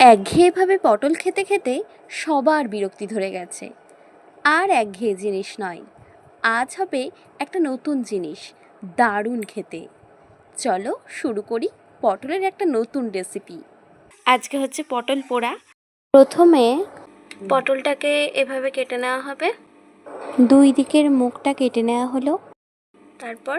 একঘেয়েভাবে পটল খেতে খেতে সবার বিরক্তি ধরে গেছে। আর একঘেয়ে জিনিস নয়, আজ হবে একটা নতুন জিনিস, দারুণ খেতে। চলো শুরু করি পটলের একটা নতুন রেসিপি। আজকে হচ্ছে পটল পোড়া। প্রথমে পটলটাকে এভাবে কেটে নেওয়া হবে, দুই দিকের মুখটা কেটে নেওয়া হলো। তারপর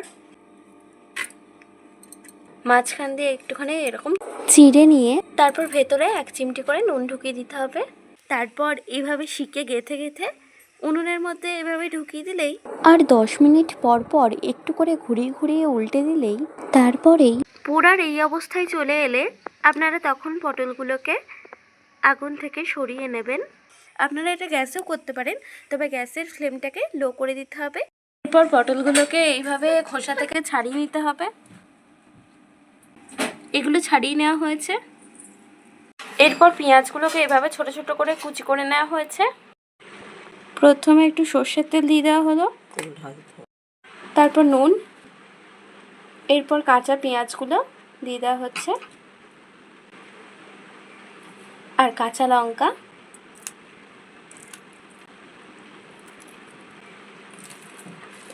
মাঝখান দিয়ে একটুখানি এরকম চিড়ে নিয়ে তারপর ভেতরে 1 চিমটি করে নুন ঢুকিয়ে দিতে হবে। তারপর এইভাবে শিকে গেঁথে গেঁথে উনুনের মধ্যে এভাবে ঢুকিয়ে দিলেই আর 10 মিনিট পর পর একটু করে ঘুরিয়ে ঘুরিয়ে উল্টে দিলেই তারপরেই পোড়ার এই অবস্থায় চলে এলে আপনারা তখন পটলগুলোকে আগুন থেকে সরিয়ে নেবেন। আপনারা এটা গ্যাসেও করতে পারেন, তবে গ্যাসের ফ্লেমটাকে লো করে দিতে হবে। এরপর পটলগুলোকে এইভাবে খোসা থেকে ছাড়িয়ে নিতে হবে। এগুলো ছাড়িয়ে নেওয়া হয়েছে। এরপর পেঁয়াজগুলোকে এভাবে ছোট ছোট করে কুচি করে নেওয়া হয়েছে। প্রথমে একটু সর্ষের তেল দিয়ে দেওয়া হলো, তারপর নুন, এরপর কাঁচা পেঁয়াজগুলো দিয়ে দেওয়া হচ্ছে আর কাঁচা লঙ্কা।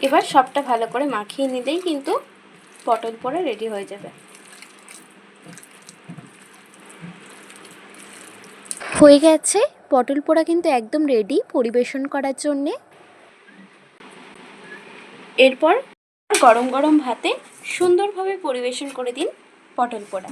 এবার সবটা ভালো করে মাখিয়ে নিলেই কিন্তু পটল পোড়া রেডি হয়ে যাবে। হয়ে গেছে পটল পোড়া, কিন্তু একদম রেডি পরিবেশন করার জন্যে। এরপর গরম গরম ভাতে সুন্দরভাবে পরিবেশন করে দিন পটল পোড়া।